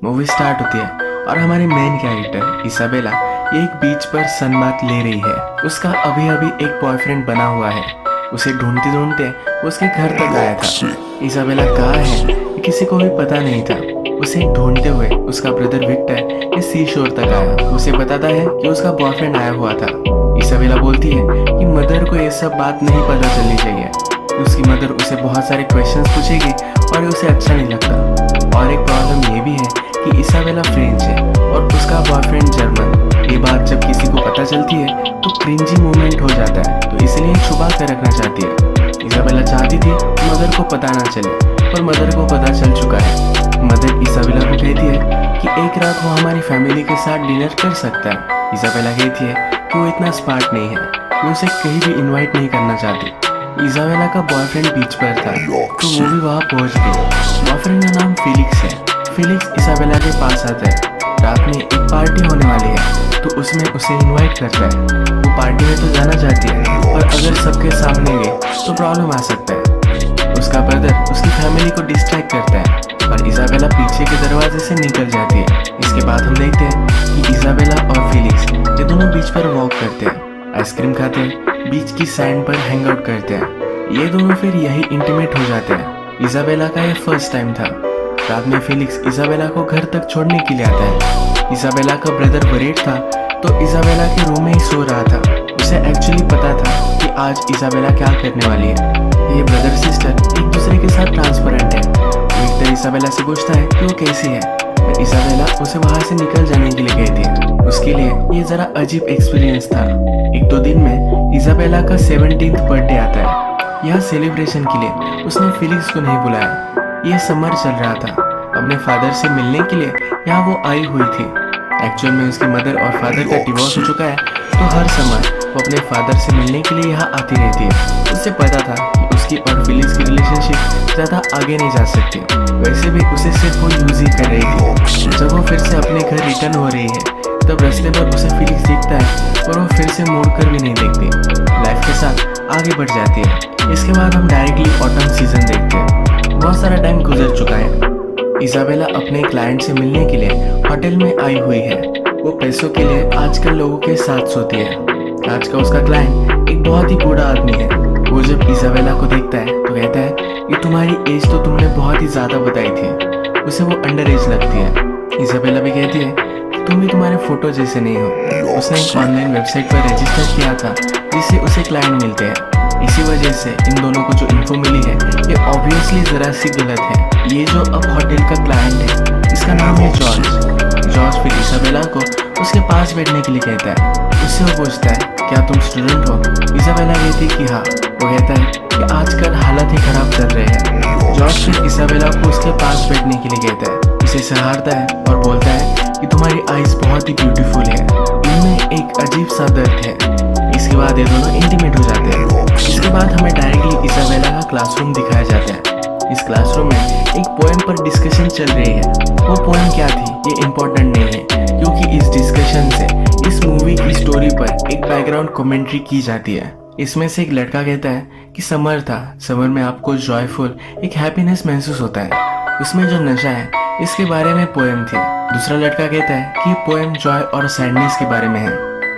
Movie start होती है और हमारी मेन कैरेक्टर इसाबेला एक बीच पर सनबाथ ले रही है। उसका अभी अभी एक बॉयफ्रेंड बना हुआ है। उसे ढूंढते ढूंढते वो उसके घर तक आया था। इसाबेला कहाँ है ये किसी को भी पता नहीं था। उसे ढूंढते हुए उसका ब्रदर विक्टर इस सी शोर तक आया। उसे बताता है कि उसका बॉयफ्रेंड आया हुआ था। इसाबेला बोलती है कि मदर को ये सब बात नहीं पता चलनी चाहिए। उसकी मदर उसे बहुत सारे क्वेश्चंस पूछेगी और उसे अच्छा नहीं लगता। और एक प्रॉब्लम ये भी है कि इसाबेला फ्रेंच है और उसका बॉयफ्रेंड जर्मन। ये बात जब किसी को पता चलती है तो क्रिंजी मूवमेंट हो जाता है, तो इसलिए छुपा कर रखना चाहती है। इसाबेला चाहती थी मदर को पता ना चले, पर मदर को पता चल चुका है। मदर इसाबेला को कहती है कि एक रात वो हमारी फैमिली के साथ डिनर कर सकता है। इसाबेला कहती है कि वो इतना स्मार्ट नहीं है, वो उसे कहीं भी इन्वाइट नहीं करना चाहती। इसाबेला का बॉयफ्रेंड बीच पर था तो वो भी वहाँ पहुँच गई। बॉयफ्रेंड का नाम फिलिक्स है। फिलिक्स इसाबेला के पास आता है। रात में एक पार्टी होने वाली है तो उसमें उसे इनवाइट करता है। वो पार्टी में तो जाना चाहती है, पर अगर सबके सामने गए तो प्रॉब्लम आ सकता है। उसका ब्रदर उसकी फैमिली को डिस्ट्रैक्ट करता है, पर इसाबेला पीछे के दरवाजे से निकल जाती है। इसके बाद हम देखते हैं कि इसाबेला और फिलिक्स ये दोनों बीच पर वॉक करते हैं, आइसक्रीम खाते हैं, बीच की सैंड पर हैंग आउट करते हैं। ये दोनों फिर यही इंटीमेट हो जाते हैं। इसाबेला का ये फर्स्ट टाइम था। रात में फिलिक्स इसाबेला को घर तक छोड़ने के लिए आता है। इसाबेला का ब्रदर वरीड था तो इसाबेला के रूम में ही सो रहा था। उसे एक्चुअली पता था कि आज इसाबेला क्या करने वाली है। ये ब्रदर सिस्टर एक दूसरे के साथ ट्रांसपेरेंट है। विक्टर इसाबेला से पूछता है कि वो कैसी है, पर इसाबेला उसे वहां से निकल जाने के लिए कहती है। उसके लिए ये जरा अजीब एक्सपीरियंस था। एक दो दिन में इसाबेला का 17th बर्थडे आता है। यह सेलिब्रेशन के लिए उसने फिलिक्स को नहीं बुलाया। ये समर चल रहा था। अपने फादर से मिलने के लिए यहाँ वो आई हुई थी। एक्चुअल में उसकी मदर और फादर का डिवोर्स हो चुका है, तो हर समर वो अपने फादर से मिलने के लिए यहाँ आती रहती है। उससे पता था कि उसकी और फिलिक्स की रिलेशनशिप ज़्यादा आगे नहीं जा सकती। वैसे भी उसे सिर्फ वो यूज ही कर रही थी। जब वो फिर से अपने घर रिटर्न हो रही है तब रास्ते पर उसे फिलिक्स दिखता है, पर वो फिर से मोड़ कर भी नहीं देखती। लाइफ के साथ आगे बढ़ जाती है। इसके बाद हम डायरेक्टली ऑटम सीजन देखते हैं। बहुत सारा टाइम गुजर चुका है। इसाबेला अपने क्लाइंट से मिलने के लिए होटल में आई हुई है। वो पैसों के लिए आजकल लोगों के साथ सोती है। आज का उसका क्लाइंट एक बहुत ही बूढ़ा आदमी है। वो जब इसाबेला को देखता है तो कहता है कि तुम्हारी एज तो तुमने बहुत ही ज़्यादा बताई थी। उसे वो अंडर एज लगती है। इसाबेला भी कहती है कि तुम भी तुम्हारे फोटो जैसे नहीं हो। उसने एक ऑनलाइन वेबसाइट पर रजिस्टर किया था जिससे उसे क्लाइंट मिलते हैं। इसी वजह से इन दोनों को जो इन्फो मिली है ये ऑब्वियसली ज़रा सी गलत है। ये जो अब होटल का क्लाइंट है इसका नाम है जॉर्ज। जॉर्ज फिर इसाबेला को उसके पास बैठने के लिए कहता है। उससे वो पूछता है क्या तुम स्टूडेंट हो। इसाबेला कहती है कि हाँ। वो कहता है कि आजकल हालत ही खराब चल रहे हैं। जॉर्ज फिर इसाबेला को उसके पास बैठने के लिए कहता है। उसे सहारता है और बोलता है कि तुम्हारी आईज बहुत ही ब्यूटीफुल है, इनमें एक अजीब सा दर्द है। इसके बाद ये दोनों इंटीमेट हो जाते हैं। इसके बाद हमें डायरेक्टली इसाबेला का क्लासरूम दिखाया जाता है। इस क्लासरूम में एक पोएम पर डिस्कशन चल रही है। वो पोएम क्या थी ये इम्पोर्टेंट नहीं है, क्योंकि इस डिस्कशन से इस मूवी की स्टोरी पर एक बैकग्राउंड कमेंट्री की जाती है। इसमें से एक लड़का कहता है कि समर था, समर में आपको जॉयफुल एक हैप्पीनेस महसूस होता है, उसमें जो नशा है इसके बारे में पोएम थी। दूसरा लड़का कहता है कि ये पोएम जॉय और सैडनेस के बारे में है।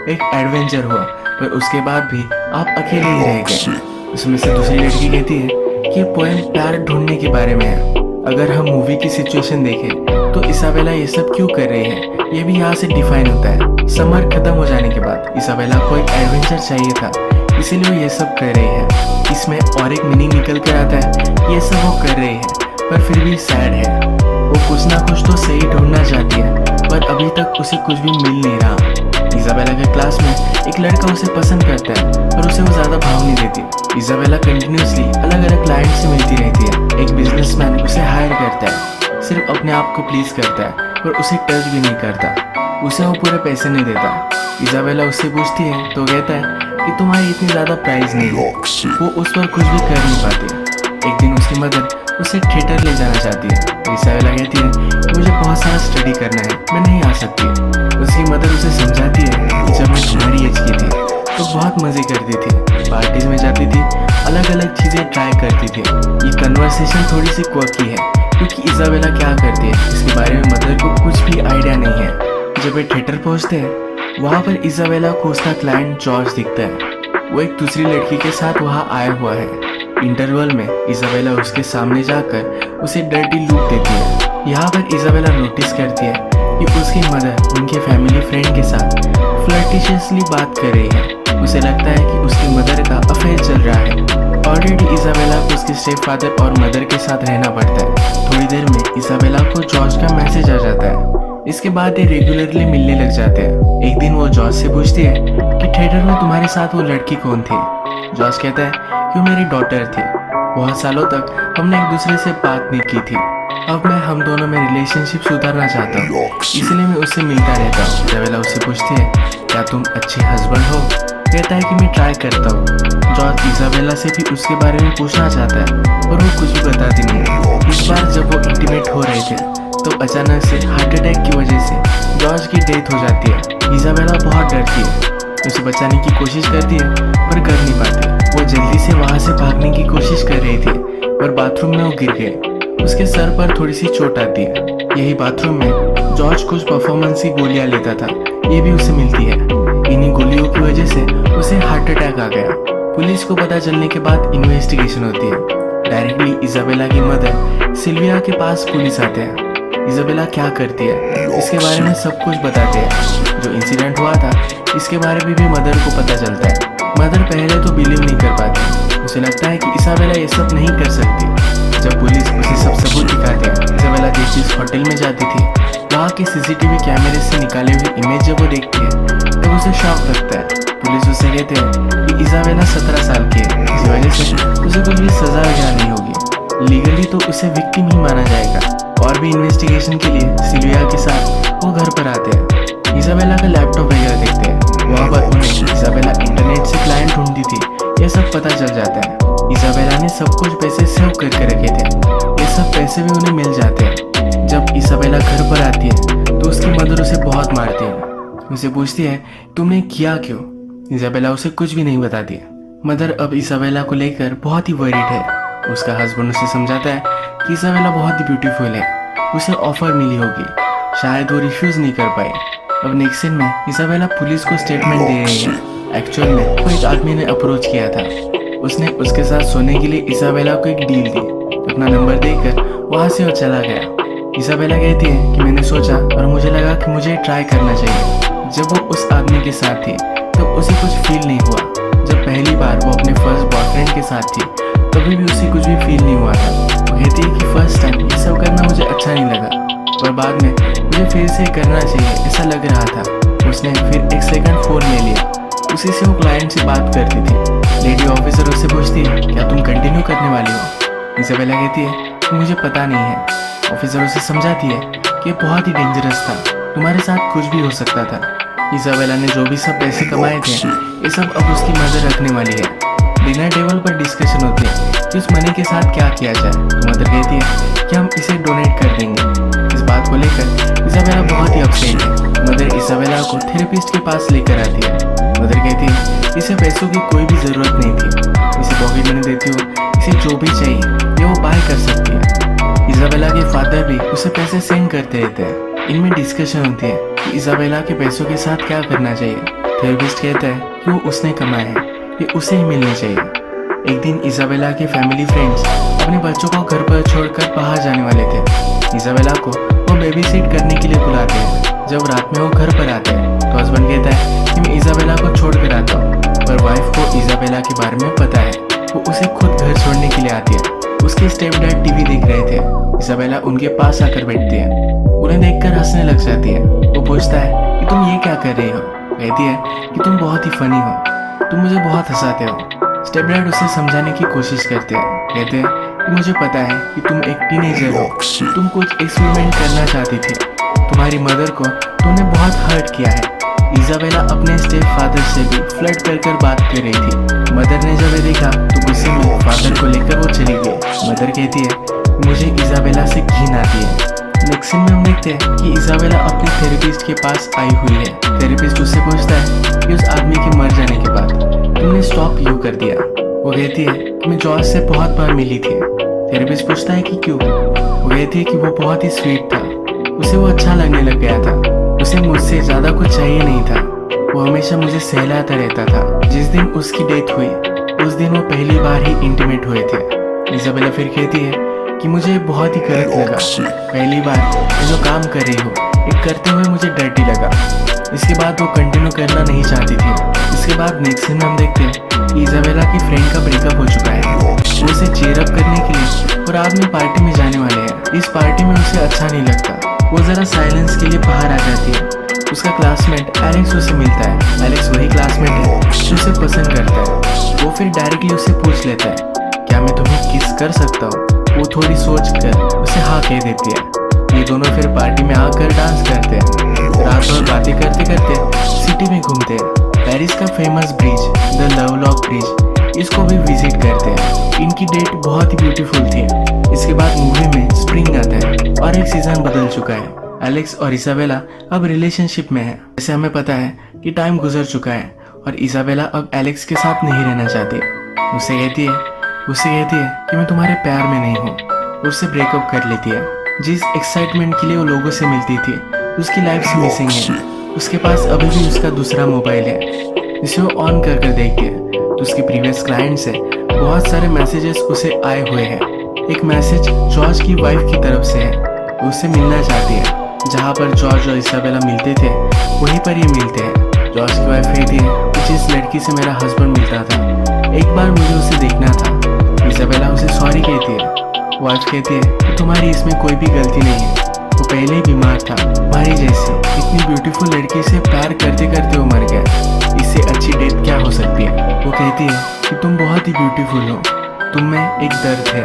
एक एडवेंचर हुआ पर उसके बाद भी आप अकेले ही रह गए। उसमें से दूसरी लड़की कहती है कि ये पोएम प्यार ढूंढने के बारे में है। अगर हम मूवी की सिचुएशन देखें तो इसाबेला ये सब क्यों कर रही है ये भी यहाँ से डिफाइन होता है। समर खत्म हो जाने के बाद इसाबेला को एक एडवेंचर चाहिए था, इसीलिए वो ये सब कर रही है। इसमें और एक मीनिंग निकल कर आता है। ये सब वो कर रही है पर फिर भी सैड है। वो कुछ ना कुछ तो सही ढूंढना चाहती है, पर अभी तक उसे कुछ भी मिल नहीं रहा। इसाबेला के क्लास में एक लड़का उसे पसंद करता है, पर उसे वो ज़्यादा भाव नहीं देती। इसाबेला कंटिन्यूसली अलग अलग क्लाइंट से मिलती रहती है। एक बिजनेसमैन उसे हायर करता है, सिर्फ अपने आप को प्लीज करता है, पर उसे टच भी नहीं करता। उसे वो पूरे पैसे नहीं देता। इसाबेला उससे पूछती है तो कहता है कि तुम्हारी इतनी ज़्यादा प्राइस नहीं है। वो उस पर कुछ भी कर नहीं पाती। एक दिन उसकी मदर उसे थिएटर ले जाना चाहती है। इसाबेला कहती है कि मुझे बहुत सारा स्टडी करना है, मैं नहीं आ सकती। उसकी मदर उसे समझाती है कि जब मैं तुम्हारी एज की थी तो बहुत मज़े करती थी, पार्टीज में जाती थी, अलग अलग चीज़ें ट्राई करती थी। ये कन्वर्सेशन थोड़ी सी क्वर्की है, क्योंकि इजाबेला क्या करती है इसके बारे में मदर को कुछ भी आइडिया नहीं है। जब वे थिएटर पहुंचते हैं वहाँ पर इजाबेला को उसका क्लाइंट जॉर्ज दिखता है। वो एक दूसरी लड़की के साथ वहाँ आया हुआ है। इंटरवल में इजाबेला उसके सामने जाकर उसे डर्टी लुक देती है। यहाँ पर इजाबेला नोटिस करती है कि उसकी मदर उनके फैमिली फ्रेंड के साथ फ्लर्टिशियसली बात कर रही है। उसे लगता है कि उसकी मदर का अफेयर चल रहा है। ऑलरेडी इजाबेला को उसके स्टेप फादर और मदर के साथ रहना पड़ता है। थोड़ी देर में इजाबेला को जॉर्ज का मैसेज आ जाता है। इसके बाद ये रेगुलरली मिलने लग जाते हैं। एक दिन वो जॉर्ज से पूछती है कि थिएटर में तुम्हारे साथ वो लड़की कौन थी। जॉर्ज कहता है कि वो मेरी डॉटर थी। बहुत सालों तक हमने एक दूसरे से बात नहीं की थी। अब मैं हम दोनों में रिलेशनशिप सुधारना चाहता हूँ, इसलिए मैं उससे मिलता रहता हूँ। इजाबेला उससे पूछती है क्या तुम अच्छे हस्बैंड हो। कहता है कि मैं ट्राई करता हूँ। जॉर्ज इजाबेला से भी उसके बारे में पूछना चाहता है और वो कुछ भी बताती नहीं। इस बार जब वो इंटीमेट हो रहे थे तो अचानक से हार्ट अटैक की वजह से जॉर्ज की डेथ हो जाती है। इजाबेला बहुत डरती है, उसे बचाने की कोशिश करती है पर कर नहीं पाती। वो जल्दी से वहाँ से भागने की कोशिश कर रही थी पर बाथरूम में वो गिर गए। उसके सर पर थोड़ी सी चोट आती है। यही बाथरूम में जॉर्ज कुछ परफॉर्मेंस की गोलियां लेता था, ये भी उसे मिलती है। इन्हीं गोलियों की वजह से उसे हार्ट अटैक आ गया। पुलिस को पता चलने के बाद इन्वेस्टिगेशन होती है। डायरेक्टली इजाबेला की मदर सिल्विया के पास पुलिस आते हैं। इजाबेला क्या करती है इसके बारे में सब कुछ बताते हैं। जो इंसिडेंट हुआ था इसके बारे में भी मदर को पता चलता है। मदर पहले तो बिलीव नहीं कर पाती। उसे लगता है कि इजाबेला ये सब नहीं कर सकती। जब पुलिस उसे सब सबूत दिखाते हैं, इजाबेला जिस होटल में जाती थी वहाँ के सीसीटीवी कैमरे से निकाले हुए इमेज जब वो देखती है तब उसे शॉक लगता है। पुलिस उसे कहते हैं कि इजाबेला 17 साल की है, इस वजह से उसे कुछ भी सजा वगैरह नहीं होगी। लीगली तो उसे विक्टिम ही माना जाएगा। और भी इन्वेस्टिगेशन के लिए सिल्विया के साथ वो घर पर आते हैं। इजाबेला का लैपटॉप वगैरह देखते हैं। वहाँ पर उन्हें इजाबेला इंटरनेट से क्लाइंट ढूंढती थी, ये सब पता चल जाता है। इजाबेला ने सब कुछ पैसे सेव करके रखे थे, ये सब पैसे भी उन्हें मिल जाते हैं। जब इजाबेला घर पर आती है तो उसकी मदर उसे बहुत मारती है। उसे पूछती है तुमने किया क्यों। इजाबेला उसे कुछ भी नहीं बताती है। मदर अब इजाबेला को लेकर बहुत ही वरीड है। उसका हस्बैंड उसे समझाता है कि इजाबेला बहुत ही ब्यूटीफुल है, उसे ऑफर मिली होगी, शायद वो रिफ्यूज नहीं कर पाई। अब नेक्स्ट सीन में इजाबेला पुलिस को स्टेटमेंट दे रही है। एक्चुअल में कोई एक आदमी ने अप्रोच किया था। उसने उसके साथ सोने के लिए इजाबेला को एक डील दी। अपना नंबर देकर वहाँ से वो चला गया। इजाबेला कहती है कि मैंने सोचा और मुझे लगा कि मुझे ट्राई करना चाहिए। जब वो उस आदमी के साथ थी तो उसे कुछ फील नहीं हुआ। जब पहली बार वो अपने फर्स्ट बॉयफ्रेंड के साथ थी तभी भी उसे कुछ भी फील नहीं हुआ था। वो कहती है कि फर्स्ट टाइम ये सब करना मुझे अच्छा नहीं लगा और बाद में मुझे फिर से करना चाहिए ऐसा लग रहा था। उसने फिर एक सेकंड फोन ले लिया। उसी से वो क्लाइंट से बात करती थी। लेडी ऑफिसर उससे पूछती है क्या तुम कंटिन्यू करने वाली हो। इजाबेला कहती है कि मुझे पता नहीं है। ऑफिसर उसे समझाती है कि बहुत ही डेंजरस था, तुम्हारे साथ कुछ भी हो सकता था। इजाबेला ने जो भी सब पैसे कमाए थे ये सब अब उसकी मदर रखने वाली है। डिनर टेबल पर डिस्कशन होती है कि उस मनी के साथ क्या किया जाए। तो मदर कहती है कि हम इसे डोनेट कर देंगे। इस बात को लेकर इजाबेला बहुत ही अपसेट है। मदर इजाबेला को थेरेपिस्ट के पास लेकर आती है। मदर कहती है इसे पैसों की कोई भी जरूरत नहीं थी, इसे पॉकेट मनी देती हो, इसे जो भी चाहिए ये वो बाय कर सकती है। इजाबेला के फादर भी उसे पैसे सेंड करते रहते हैं। इनमें डिस्कशन होती है कि इजाबेला के पैसों के साथ क्या करना चाहिए। थेरेपिस्ट कहता है कि वो उसने कमाए हैं, ये उसे ही मिलने चाहिए। एक दिन इजाबेला के फैमिली फ्रेंड्स अपने बच्चों को घर पर छोड़कर बाहर जाने वाले थे। इजाबेला को वो बेबी सिट करने के लिए बुलाते हैं। जब रात में वो घर पर आते हैं तो हस्बैंड कहता है कि मैं इजाबेला को छोड़ कर आता हूँ, पर वाइफ को इजाबेला के बारे में पता है। वो उसे खुद घर छोड़ने के लिए आती है। उसके स्टेप डैड टीवी देख रहे थे। इजाबेला उनके पास आकर बैठती है। उन्हें देखकर हंसने लग जाती है। वो पूछता है कि तुम ये क्या कर रही हो। कहती है कि तुम बहुत ही फनी हो, तुम मुझे बहुत हंसाते हो। स्टेप डैड उसे समझाने की कोशिश करते हैं। कहते हैं कि मुझे पता है कि तुम एक टीनेजर हो, तुम कुछ एक्सपेरिमेंट करना चाहती थी। तुम्हारी मदर को तुमने बहुत हर्ट किया है। इजाबेला अपने स्टेप फादर से भी फ्लर्ट कर बात कर रही थी। मदर ने जब ये देखा तो गुस्से में फादर को लेकर वो चली गई। मदर कहती है मुझे इजाबेला से घिन आती है। नेक्स्ट सीन में हम देखते हैं कि इजाबेला अपने थेरेपिस्ट के पास आई हुई है। थेरेपिस्ट उससे पूछता है कि उस आदमी के मर जाने के बाद तुमने स्टॉप क्यों कर दिया। वो कहती है कि मैं जॉर्ज से बहुत बार मिली थी। थेरेपिस्ट पूछता है कि क्यों। वो कहती है कि वो बहुत ही स्वीट था, उसे वो अच्छा लगने लग गया था, उसे मुझसे ज़्यादा कुछ चाहिए नहीं था, वो हमेशा मुझे सहलाता रहता था। जिस दिन उसकी डेथ हुई उस दिन वो पहली बार ही इंटीमेट हुए थे। इजाबेला फिर कहती है कि मुझे बहुत ही गलत लगा, पहली बार मैं जो काम कर रही हूँ एक करते हुए मुझे डर्टी लगा। इसके बाद वो कंटिन्यू करना नहीं चाहती थी। इसके बाद नेक्स्ट सीन हम देखते हैं कि इजाबेला की फ्रेंड का ब्रेकअप हो चुका है। वो उसे चीयर अप करने के लिए और रात में पार्टी में जाने वाले हैं। इस पार्टी में उसे अच्छा नहीं लगता, वो जरा साइलेंस के लिए बाहर आ जाती है। उसका क्लासमेट एलेक्स उसे मिलता है। एलेक्स वही क्लासमेट है जो उसे पसंद करता है। वो फिर डायरेक्टली उसे पूछ लेता है, क्या मैं तुम्हें किस कर सकता हूँ? वो थोड़ी सोच कर उसे हाँ कह देती है। ये दोनों फिर पार्टी में आकर डांस करते हैं। रात भर बातें करते करते सिटी में घूमते हैं। पेरिस का famous bridge the Lovelock bridge, इसको भी विजिट करते हैं। इनकी डेट बहुत ही ब्यूटीफुल थी। इसके बाद मूवी में स्प्रिंग आता है और एक सीजन बदल चुका है। एलेक्स और इसाबेला अब रिलेशनशिप में है। जैसे हमें पता है कि टाइम गुजर चुका है और इसाबेला अब एलेक्स के साथ नहीं रहना चाहती। उसे कहती है कि मैं तुम्हारे प्यार में नहीं हूँ, उससे ब्रेकअप कर लेती है। जिस एक्साइटमेंट के लिए वो लोगों से मिलती थी उसकी लाइफ से मिसिंग है। उसके पास अभी भी उसका दूसरा मोबाइल है जिसे वो ऑन कर देखती है तो उसके प्रीवियस क्लाइंट से बहुत सारे मैसेजेस उसे आए हुए हैं। एक मैसेज जॉर्ज की वाइफ की तरफ से है, वो उससे मिलना चाहती है। जहाँ पर जॉर्ज और इसाबेला मिलते थे वहीं पर ये मिलते हैं। जॉर्ज की वाइफ कहती है कि जिस लड़की से मेरा हस्बैंड मिलता था एक बार मुझे उसे देखना था। इसाबेला उसे सॉरी कहती है। वाइफ कहती है कि तुम्हारी इसमें कोई भी गलती नहीं है, वो पहले ही बीमार था, तुम्हारी जैसी इतनी ब्यूटीफुल लड़की से प्यार करते करते वो मर गया, इससे अच्छी डेथ क्या हो सकती है। वो कहती है कि तुम बहुत ही ब्यूटीफुल हो, तुम में एक दर्द है।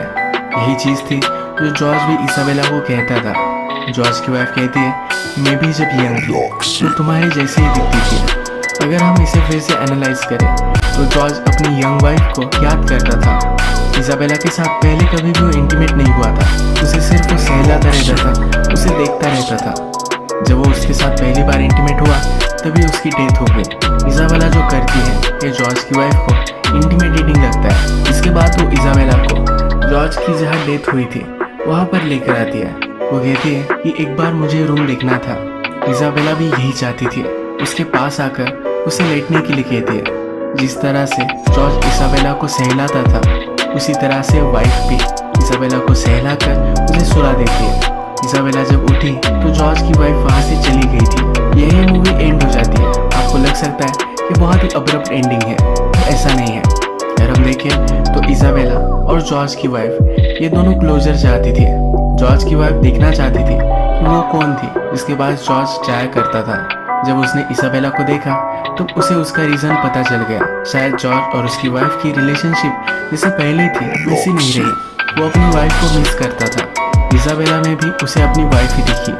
यही चीज़ थी जो जॉर्ज भी इसाबेला को कहता था। जॉर्ज की वाइफ कहती है मैं भी जब यंग थी तो तुम्हारी जैसे ही दिखती थी। अगर हम इसे फिर से एनालाइज करें तो जॉर्ज अपनी यंग वाइफ को याद करता था। इसाबेला के साथ पहले कभी भी वो इंटीमेट नहीं हुआ था, उसे सिर्फ वो सहलाता रहता था, उसे देखता रहता था। जब वो उसके साथ पहली बार इंटीमेट हुआ तभी उसकी डेथ हो गई। इसाबेला जो करती है ये जॉर्ज की वाइफ को इंटीमिडेटिंग लगता है। इसके बाद वो इसाबेला को जॉर्ज की जहाँ डेथ हुई थी वहाँ पर लेकर आती है। वो कहती है कि एक बार मुझे रूम देखना था। इसाबेला भी यही चाहती थी। उसके पास आकर उसे लेटने के लिए कहती है। जिस तरह से जॉर्ज इसाबेला को सहलाता था उसी तरह से वाइफ भी इसाबेला को सहलाकर उसे सुला देती है। इसाबेला जब उठी तो जॉर्ज की वाइफ वहाँ से चली गई थी। यही मूवी एंड हो जाती है। आपको लग सकता है कि बहुत ही अब्रप्ट एंडिंग है, तो ऐसा नहीं है। अगर हम देखें तो इसाबेला और जॉर्ज की वाइफ ये दोनों क्लोजर चाहती थी। जॉर्ज की वाइफ देखना चाहती थी कि वो कौन थी जिसके बाद जॉर्ज जाया करता था। जब उसने इसाबेला को देखा तो उसे उसका रीज़न पता चल गया। शायद जॉर्ज और उसकी वाइफ की रिलेशनशिप जैसे पहले थी वैसी नहीं रही। वो अपनी वाइफ को मिस करता था। इसाबेला में भी उसे अपनी वाइफ ही दिखी।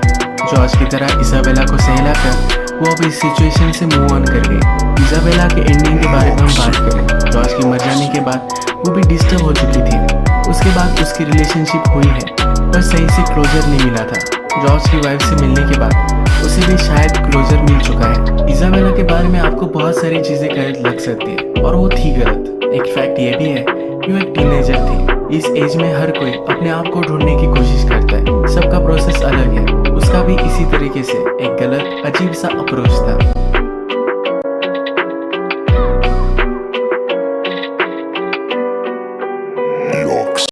जॉर्ज की तरह इसाबेला को सहलाकर वो अब इस सिचुएशन से मूव ऑन कर गई। इसाबेला के एंडिंग के बारे में हम बात करें। जॉर्ज के मर जाने के बाद वो भी डिस्टर्ब हो चुकी थी। उसके बाद उसकी रिलेशनशिप हुई है पर सही से क्लोजर नहीं मिला था। जॉर्ज की वाइफ से मिलने के बाद उसे भी शायद क्लोजर मिल चुका है। इसाबेला के बारे में आपको बहुत सारी चीज़ें गलत लग सकती है और वो थी गलत। एक फैक्ट ये भी है कि वो एक टीनेजर थी। इस एज में हर कोई अपने आप को ढूंढने की कोशिश करता है, सबका प्रोसेस अलग है। उसका भी इसी तरीके से एक गलत अजीब सा अप्रोच था।